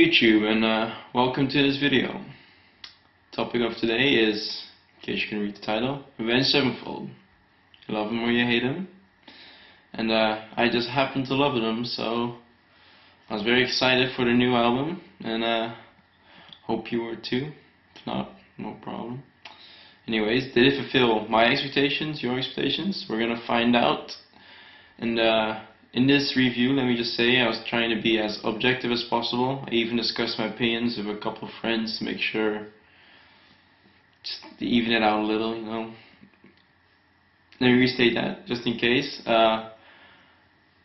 YouTube, and welcome to this video. Topic of today is, in case you can read the title, Avenged Sevenfold. You love them or you hate them. And I just happen to love them, so I was very excited for the new album, and hope you were too. If not, no problem. Anyways, did it fulfill my expectations, your expectations? We're gonna find out. And in this review, let me just say, I was trying to be as objective as possible. I even discussed my opinions with a couple of friends to make sure, just to even it out a little, you know. Let me restate that, just in case.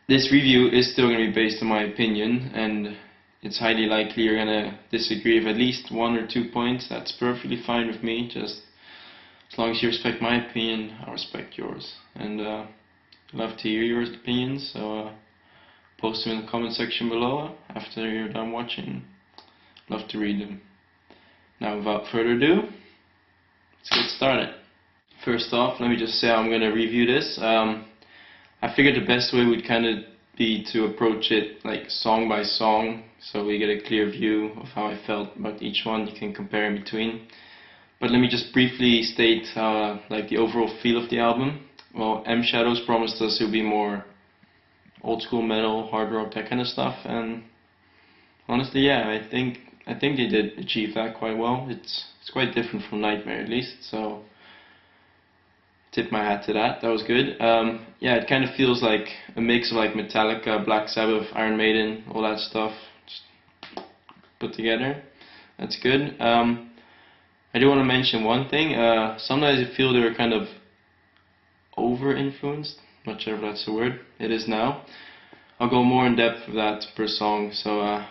This review is still going to be based on my opinion, and it's highly likely you're going to disagree with at least 1 or 2 points. That's perfectly fine with me, just as long as you respect my opinion, I'll respect yours. And love to hear your opinions, so post them in the comment section below after you're done watching. Love to read them. Now, without further ado, let's get started. First off, let me just say I'm going to review this. I figured the best way would kind of be to approach it like song by song, so we get a clear view of how I felt about each one. You can compare in between. But let me just briefly state like the overall feel of the album. Well, M Shadows promised us it would be more old school metal, hard rock, that kind of stuff, and honestly, yeah, I think they did achieve that quite well. It's quite different from Nightmare, at least, so tip my hat to that. That was good. Yeah, it kind of feels like a mix of like Metallica, Black Sabbath, Iron Maiden, all that stuff just put together. That's good. I do want to mention one thing. Sometimes I feel they were kind of over-influenced. Not sure if that's the word. It is now. I'll go more in depth with that per song, so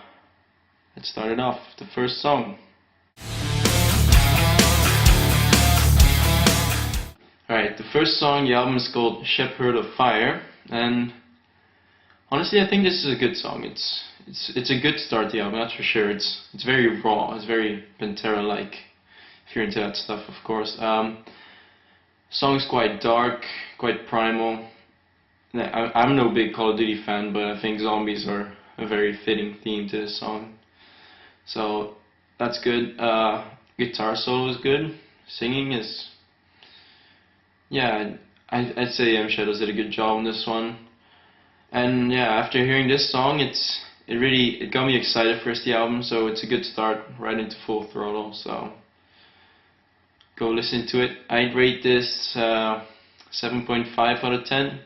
let's start it off. The first song. Alright, the first song, the album is called Shepherd of Fire, and honestly I think this is a good song. It's a good start to the album, that's for sure. It's very raw, it's very Pantera-like, if you're into that stuff, of course. Song's quite dark, quite primal. I'm no big Call of Duty fan, but I think zombies are a very fitting theme to this song. So that's good. Guitar solo is good. Singing is, yeah, I'd say M Shadows did a good job on this one. And yeah, after hearing this song, it got me excited for the album. So it's a good start, right into full throttle. So go listen to it. I'd rate this 7.5 out of 10.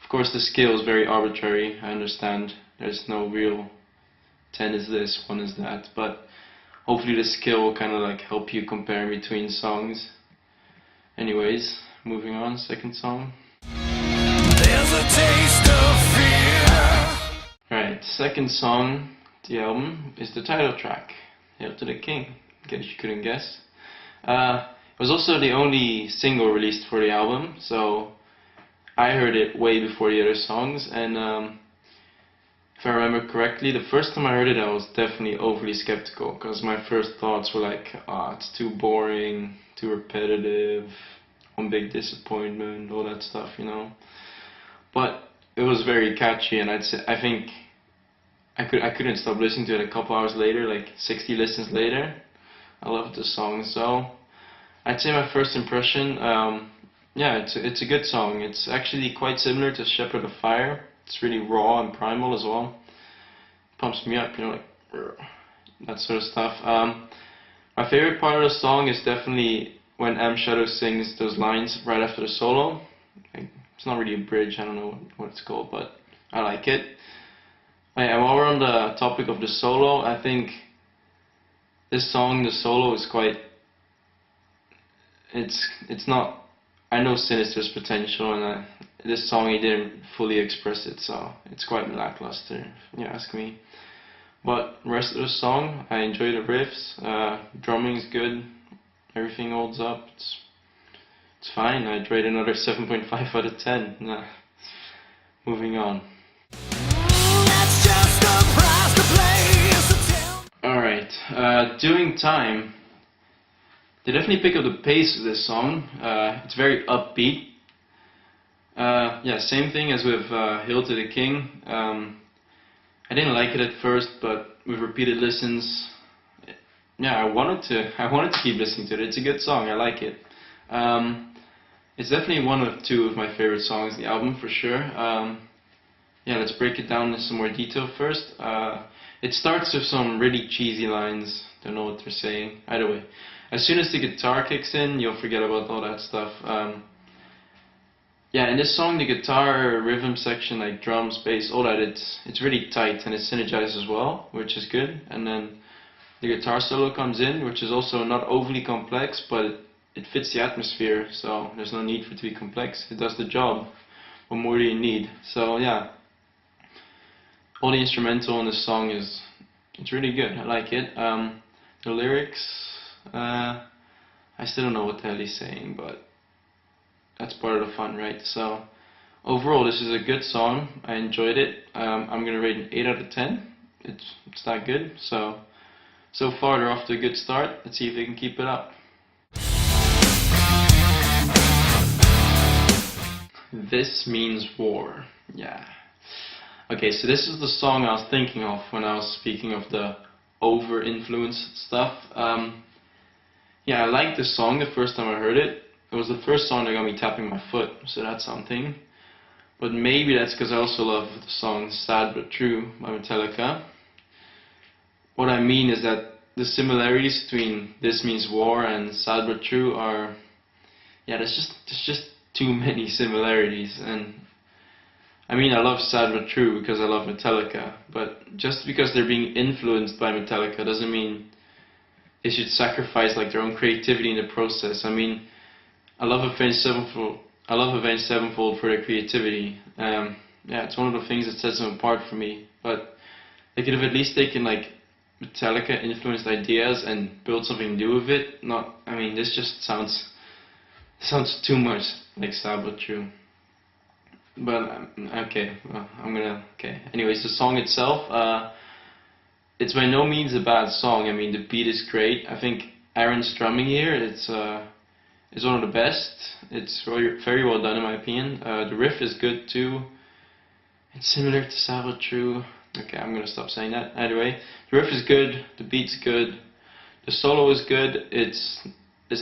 Of course, the scale is very arbitrary. I understand. There's no real 10 is this, 1 is that. But hopefully the scale will kind of like help you compare between songs. Anyways, moving on. Second song. There's a taste of fear. Alright, second song to the album is the title track, Hail to the King, in case you couldn't guess. It was also the only single released for the album, so I heard it way before the other songs, and if I remember correctly, the first time I heard it I was definitely overly skeptical, because my first thoughts were like, it's too boring, too repetitive, one big disappointment, all that stuff, you know. But it was very catchy, and I think I couldn't stop listening to it a couple hours later, like 60 listens later. I loved the song, so I'd say my first impression, yeah, it's a good song. It's actually quite similar to Shepherd of Fire. It's really raw and primal as well. Pumps me up, you know, like that sort of stuff. My favorite part of the song is definitely when M Shadow sings those lines right after the solo. Like, it's not really a bridge, I don't know what it's called, but I like it. And while we're on the topic of the solo, I think this song, the solo is quite, it's not, I know Sinister's potential, and this song he didn't fully express it, so it's quite lackluster if you ask me. But the rest of the song, I enjoy the riffs, drumming is good, everything holds up, it's fine. I'd rate another 7.5 out of 10. Moving on. Alright, Doing Time. They definitely pick up the pace of this song. It's very upbeat. Yeah, same thing as with Hail to the King. I didn't like it at first, but with repeated listens, yeah, I wanted to keep listening to it. It's a good song. I like it. It's definitely one of two of my favorite songs in the album for sure. Yeah, let's break it down in some more detail first. It starts with some really cheesy lines. Don't know what they're saying. Either way, as soon as the guitar kicks in, you'll forget about all that stuff. Yeah, in this song, the guitar rhythm section, like drums, bass, all that, it's really tight and it's synergized as well, which is good. And then the guitar solo comes in, which is also not overly complex, but it fits the atmosphere, so there's no need for it to be complex. It does the job. What more do you need? So yeah, all the instrumental in this song it's really good. I like it. The lyrics, I still don't know what the hell he's saying, but that's part of the fun, right? So overall, this is a good song. I enjoyed it. I'm gonna rate it 8 out of 10. It's that good. So far they're off to a good start. Let's see if they can keep it up. This Means War. Yeah. Okay, so this is the song I was thinking of when I was speaking of the over-influenced stuff. Yeah, I liked this song the first time I heard it. It was the first song that got me tapping my foot, so that's something. But maybe that's because I also love the song Sad But True by Metallica. What I mean is that the similarities between This Means War and Sad But True are, yeah, there's just too many similarities. And I mean, I love Sad But True because I love Metallica, but just because they're being influenced by Metallica doesn't mean they should sacrifice like their own creativity in the process. I mean, I love Avenged Sevenfold. I love Avenged Sevenfold for their creativity. Yeah, it's one of the things that sets them apart for me. But they could have at least taken like Metallica influenced ideas and built something new with it. Not, I mean, this just sounds too much like Sad But True. But okay, well, okay. Anyways, the song itself, it's by no means a bad song. I mean, the beat is great. I think Aaron's drumming here, it's one of the best. It's very well done in my opinion. The riff is good too. It's similar to Sad But True. Okay, I'm gonna stop saying that. Anyway, the riff is good. The beat's good. The solo is good. It's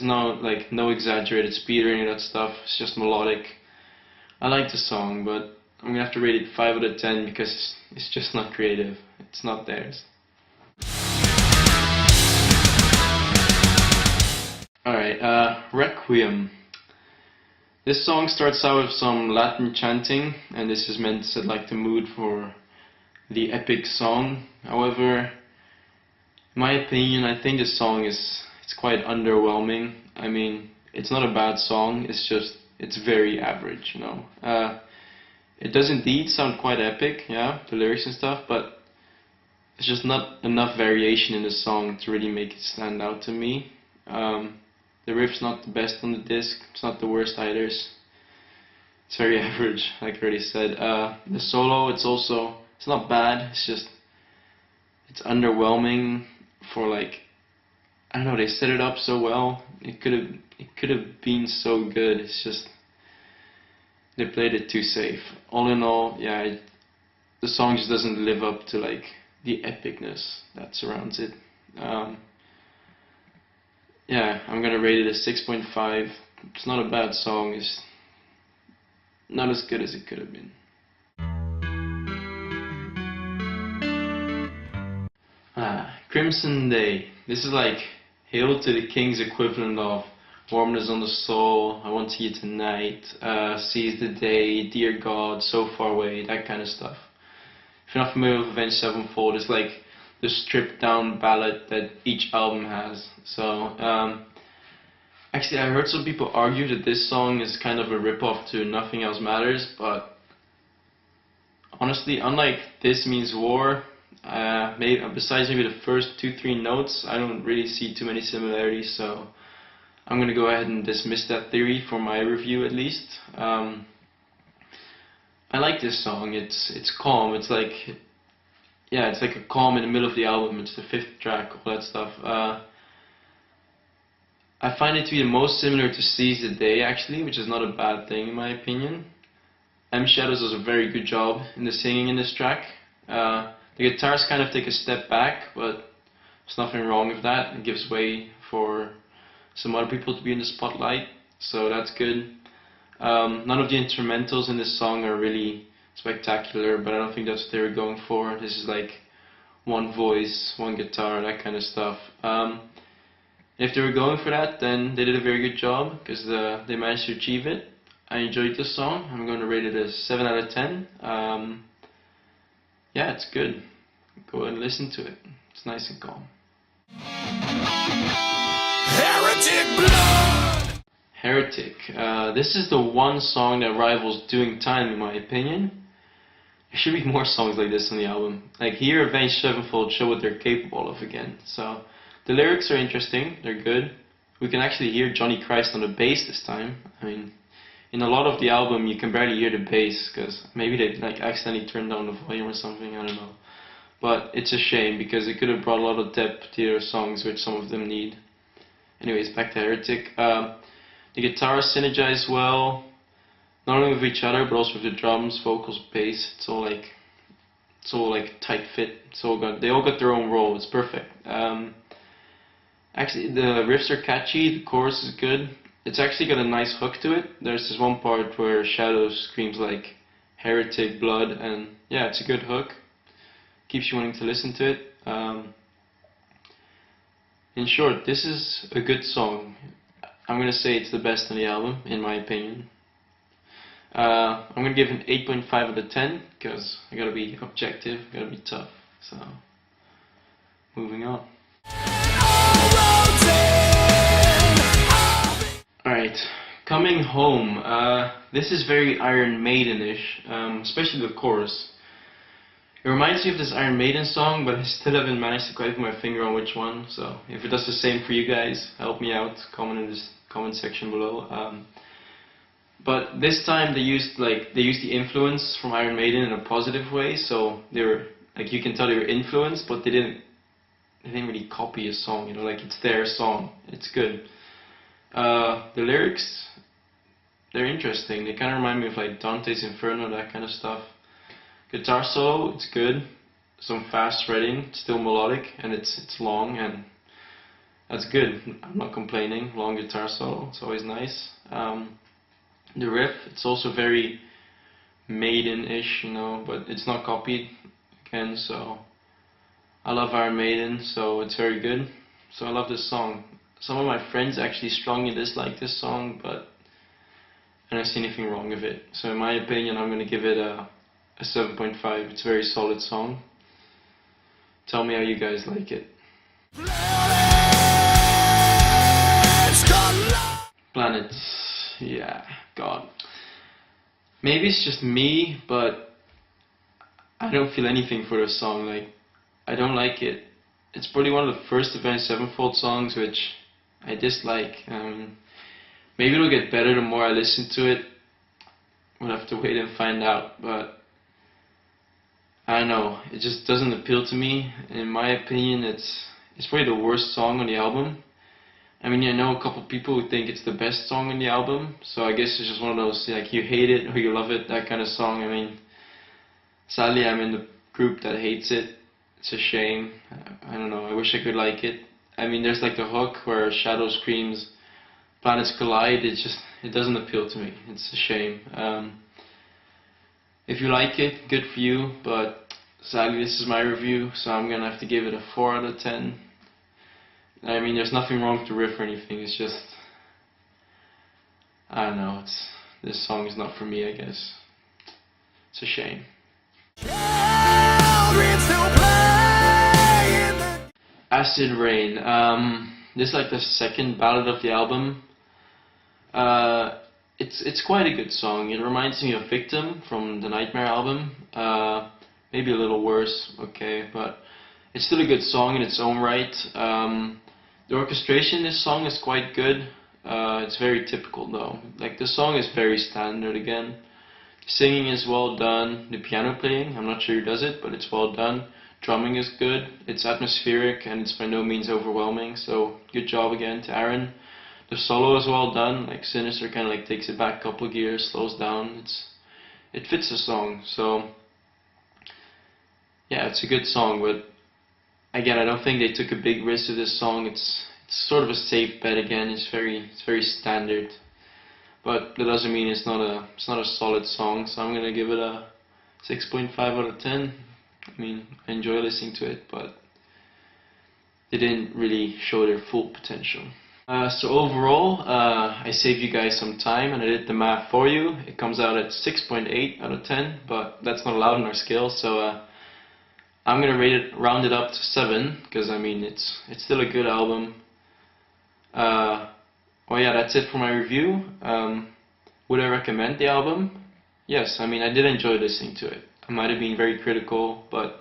no exaggerated speed or any of that stuff. It's just melodic. I like the song, but I'm gonna have to rate it 5 out of 10 because it's just not creative. It's not theirs. Alright, Requiem. This song starts out with some Latin chanting, and this is meant to set like the mood for the epic song. However, in my opinion, I think this song it's quite underwhelming. I mean, it's not a bad song, it's very average, you know. It does indeed sound quite epic, yeah, the lyrics and stuff, but there's just not enough variation in the song to really make it stand out to me. The riff's not the best on the disc, it's not the worst either. It's very average, like I already said. The solo, it's not bad, it's underwhelming for like, I don't know, they set it up so well. It could have been so good. It's just they played it too safe. All in all, yeah, the song just doesn't live up to like the epicness that surrounds it. Yeah, I'm gonna rate it a 6.5. It's not a bad song. It's not as good as it could have been. Crimson Day. This is like Hail to the King's equivalent of Warmness on the Soul, I Want to See You Tonight, Seize the Day, Dear God, So Far Away, that kind of stuff. If you're not familiar with Avenged Sevenfold, it's like the stripped down ballad that each album has. So, actually I heard some people argue that this song is kind of a rip-off to Nothing Else Matters, but honestly, unlike This Means War, besides maybe the first 2-3 notes, I don't really see too many similarities, so I'm gonna go ahead and dismiss that theory for my review at least. I like this song. It's calm. It's like a calm in the middle of the album. It's the 5th track, all that stuff. I find it to be the most similar to Seize the Day actually, which is not a bad thing in my opinion. M Shadows does a very good job in the singing in this track. The guitars kind of take a step back, but there's nothing wrong with that. It gives way for some other people to be in the spotlight, so that's good. None of the instrumentals in this song are really spectacular, but I don't think that's what they were going for. This is like one voice, one guitar, that kind of stuff. If they were going for that, then they did a very good job, because they managed to achieve it. I enjoyed this song. I'm going to rate it a 7 out of 10. Yeah, it's good. Go ahead and listen to it. It's nice and calm. Heretic blood. Heretic. This is the one song that rivals Doing Time in my opinion. There should be more songs like this on the album. Like here, Avenged Sevenfold show what they're capable of again. So the lyrics are interesting. They're good. We can actually hear Johnny Christ on the bass this time. I mean, in a lot of the album you can barely hear the bass because maybe they like accidentally turned down the volume or something. I don't know. But it's a shame because it could have brought a lot of depth to their songs, which some of them need. Anyways, back to Heretic. The guitars synergize well, not only with each other but also with the drums, vocals, bass. It's all like tight fit. They all got their own role. It's perfect. Actually, the riffs are catchy. The chorus is good. It's actually got a nice hook to it. There's this one part where Shadow screams like "Heretic blood," and yeah, it's a good hook. Keeps you wanting to listen to it. In short, this is a good song. I'm gonna say it's the best on the album, in my opinion. I'm gonna give it an 8.5 out of 10 because I gotta be objective, gotta be tough. So, moving on. Alright, Coming Home. This is very Iron Maiden-ish, especially the chorus. It reminds me of this Iron Maiden song, but I still haven't managed to quite put my finger on which one. So if it does the same for you guys, help me out. Comment in this comment section below. But this time they used the influence from Iron Maiden in a positive way. So they were like, you can tell they were influenced, but they didn't really copy a song. You know, like it's their song. It's good. The lyrics, they're interesting. They kind of remind me of like Dante's Inferno, that kind of stuff. Guitar solo, it's good. Some fast shredding, still melodic, and it's long, and that's good. I'm not complaining. Long guitar solo, it's always nice. The riff, it's also very Maiden-ish, you know, but it's not copied again. So I love Iron Maiden, so it's very good. So I love this song. Some of my friends actually strongly dislike this song, but I don't see anything wrong with it. So in my opinion, I'm going to give it a 7.5. It's a very solid song. Tell me how you guys like it. Planets. Yeah, God. Maybe it's just me, but I don't feel anything for this song. Like, I don't like it. It's probably one of the first Avenged Sevenfold songs which I dislike. Maybe it'll get better the more I listen to it. We'll have to wait and find out, but I don't know, it just doesn't appeal to me. In my opinion, it's probably the worst song on the album. I mean, I know a couple people who think it's the best song on the album, so I guess it's just one of those, like, you hate it or you love it, that kind of song. I mean, sadly I'm in the group that hates it. It's a shame. I don't know, I wish I could like it. I mean, there's like the hook where Shadow screams, planets collide. It doesn't appeal to me. It's a shame. If you like it, good for you, but sadly this is my review, so I'm gonna have to give it a 4 out of 10. I mean, there's nothing wrong with the riff or anything, it's just, I don't know, this song is not for me, I guess. It's a shame. Acid Rain. This is like the second ballad of the album. It's quite a good song. It reminds me of Victim from the Nightmare album. Maybe a little worse, okay, but it's still a good song in its own right. The orchestration in this song is quite good. It's very typical though. Like, the song is very standard again. The singing is well done. The piano playing, I'm not sure who does it, but it's well done. Drumming is good. It's atmospheric and it's by no means overwhelming, so good job again to Aaron. The solo is well done. Like, Sinister kind of like takes it back a couple of gears, slows down. It fits the song. So yeah, it's a good song, but again, I don't think they took a big risk with this song. It's sort of a safe bet again. It's very standard, but that doesn't mean it's not a solid song. So I'm gonna give it a 6.5 out of 10. I mean, I enjoy listening to it, but they didn't really show their full potential. So overall, I saved you guys some time and I did the math for you. It comes out at 6.8 out of 10, but that's not allowed in our scale, so I'm gonna round it up to 7, because I mean it's still a good album. Well, yeah, that's it for my review. Would I recommend the album? Yes, I mean I did enjoy listening to it. I might have been very critical, but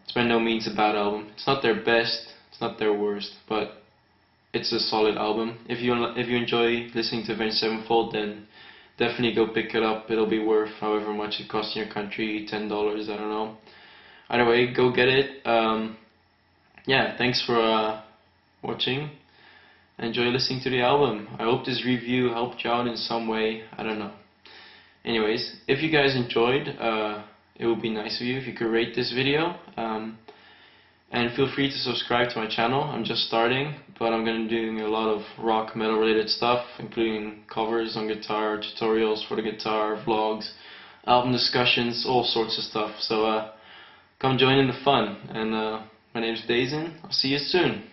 it's by no means a bad album. It's not their best, it's not their worst, but it's a solid album. If you enjoy listening to Avenged Sevenfold, then definitely go pick it up. It'll be worth however much it costs in your country, $10, I don't know. Either way, go get it. Yeah, thanks for watching. Enjoy listening to the album. I hope this review helped you out in some way. I don't know. Anyways, if you guys enjoyed, it would be nice of you if you could rate this video. And feel free to subscribe to my channel. I'm just starting, but I'm going to be doing a lot of rock metal related stuff, including covers on guitar, tutorials for the guitar, vlogs, album discussions, all sorts of stuff. So come join in the fun. And my name's Dazen. I'll see you soon.